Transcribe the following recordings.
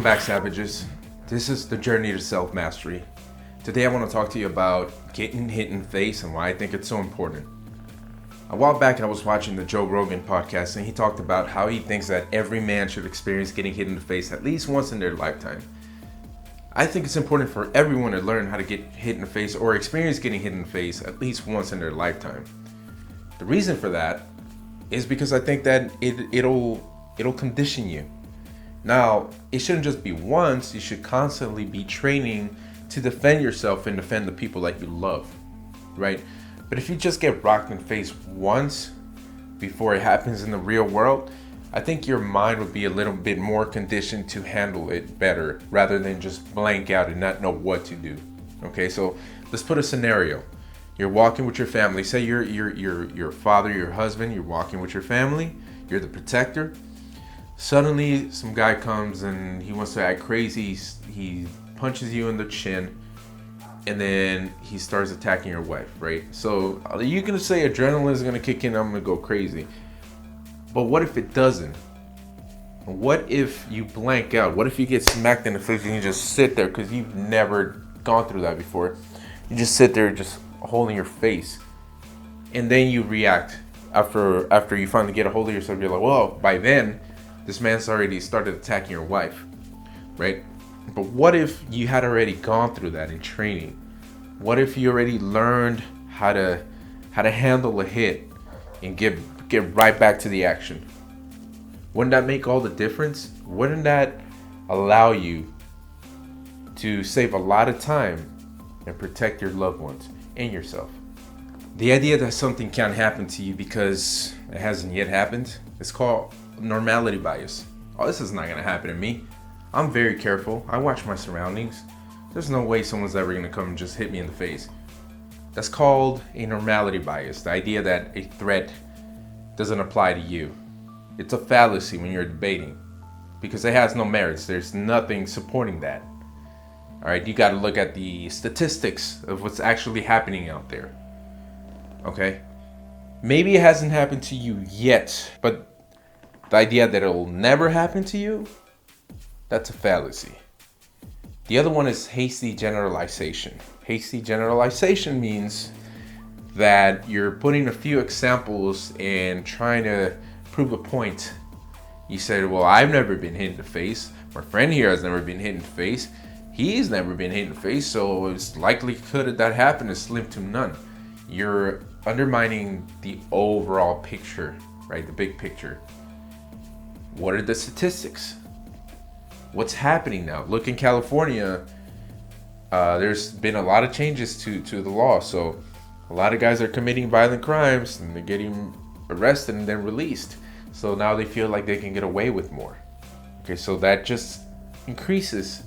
back, Savages. This is the journey to self-mastery. Today I want to talk to you about getting hit in the face and why I think it's so important. A while back I was watching the Joe Rogan podcast and he talked about how he thinks that every man should experience getting hit in the face at least once in their lifetime. I think it's important for everyone to learn how to get hit in the face or experience getting hit in the face at least once in their lifetime. The reason for that is because I think that it'll condition you. Now, it shouldn't just be once, you should constantly be training to defend yourself and defend the people that you love, right? But if you just get rocked in the face once before it happens in the real world, I think your mind would be a little bit more conditioned to handle it better rather than just blank out and not know what to do. Okay, so let's put a scenario. You're walking with your family. Say you're your father, your husband, you're walking with your family, you're the protector. Suddenly, some guy comes and he wants to act crazy. He punches you in the chin, and then he starts attacking your wife, right? So you're gonna say adrenaline is gonna kick in. I'm gonna go crazy. But what if it doesn't? What if you blank out? What if you get smacked in the face and you just sit there because you've never gone through that before? You just sit there, just holding your face, and then you react after you finally get a hold of yourself. You're like, well, by then, this man's already started attacking your wife, right? But what if you had already gone through that in training? What if you already learned how to handle a hit and get right back to the action? Wouldn't that make all the difference? Wouldn't that allow you to save a lot of time and protect your loved ones and yourself? The idea that something can't happen to you because it hasn't yet happened is called normality bias. Oh, this is not going to happen to me. I'm very careful. I watch my surroundings. There's no way someone's ever going to come and just hit me in the face. That's called a normality bias. The idea that a threat doesn't apply to you. It's a fallacy when you're debating because it has no merits. There's nothing supporting that. All right, you got to look at the statistics of what's actually happening out there. Okay? Maybe it hasn't happened to you yet, but the idea that it'll never happen to you, that's a fallacy. The other one is hasty generalization. Hasty generalization means that you're putting a few examples and trying to prove a point. You said, well, I've never been hit in the face. My friend here has never been hit in the face. He's never been hit in the face, so it's likelihood that happened is slim to none. You're undermining the overall picture, right? The big picture. What are the statistics? What's happening now? Look, in California, there's been a lot of changes to the law. So a lot of guys are committing violent crimes and they're getting arrested and then released. So now they feel like they can get away with more. Okay, so that just increases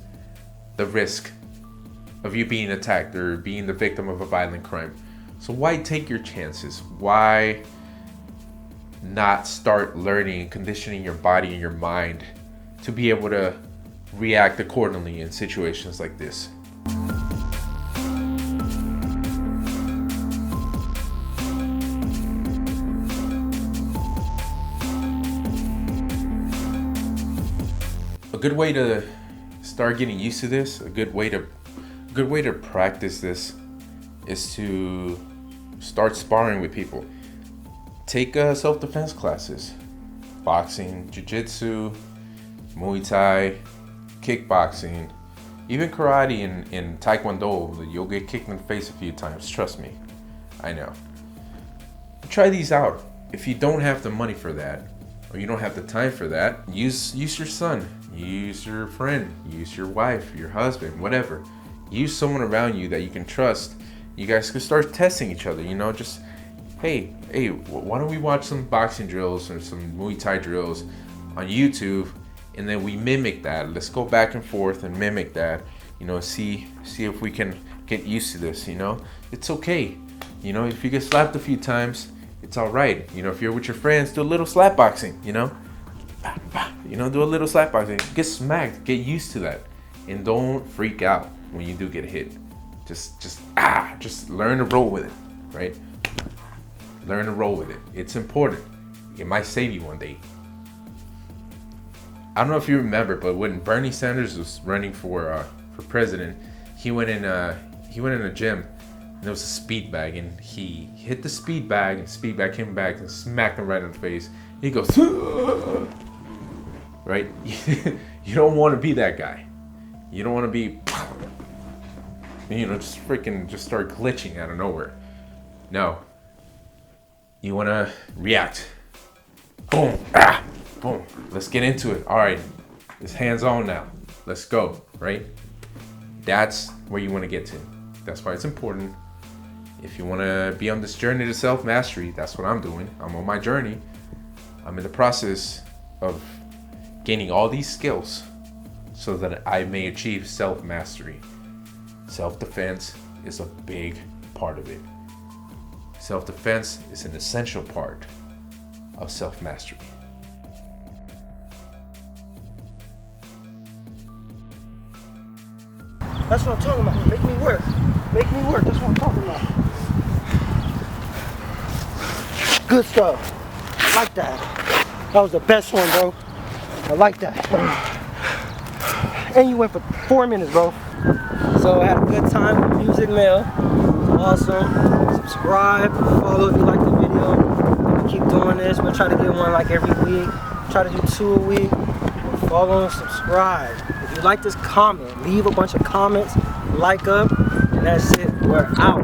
the risk of you being attacked or being the victim of a violent crime. So why take your chances? Why not start learning and conditioning your body and your mind to be able to react accordingly in situations like this? A good way to start getting used to this, a good way to practice this is to start sparring with people. Take self-defense classes, boxing, jiu-jitsu, Muay Thai, kickboxing, even karate and taekwondo. You'll get kicked in the face a few times, trust me, I know. Try these out. If you don't have the money for that, or you don't have the time for that, use your son, use your friend, use your wife, your husband, whatever. Use someone around you that you can trust. You guys can start testing each other, just, hey, why don't we watch some boxing drills or some Muay Thai drills on YouTube, and then we mimic that. Let's go back and forth and mimic that, see if we can get used to this, It's okay. If you get slapped a few times, it's all right. If you're with your friends, do a little slap boxing, do a little slap boxing. Get smacked, get used to that, and don't freak out when you do get hit. Just learn to roll with it, right? Learn to roll with it. It's important. It might save you one day. I don't know if you remember, but when Bernie Sanders was running for president, he went in a gym, and there was a speed bag, and he hit the speed bag, and the speed bag came back and smacked him right in the face. He goes, right? You don't want to be that guy. You don't want to be, just start glitching out of nowhere. No. You want to react. Boom, boom. Let's get into it. All right, it's hands on now. Let's go, right? That's where you want to get to. That's why it's important. If you want to be on this journey to self-mastery, that's what I'm doing. I'm on my journey. I'm in the process of gaining all these skills so that I may achieve self-mastery. Self-defense is a big part of it. Self-defense is an essential part of self-mastery. That's what I'm talking about. Make me work. Make me work. That's what I'm talking about. Good stuff. I like that. That was the best one, bro. I like that. And you went for 4 minutes, bro. So I had a good time with Music Mail. Awesome. Subscribe, follow if you like the video. Keep doing this. We'll try to get one like every week. Try to do 2 a week. Follow and subscribe. If you like this, comment. Leave a bunch of comments. Like up. And that's it. We're out.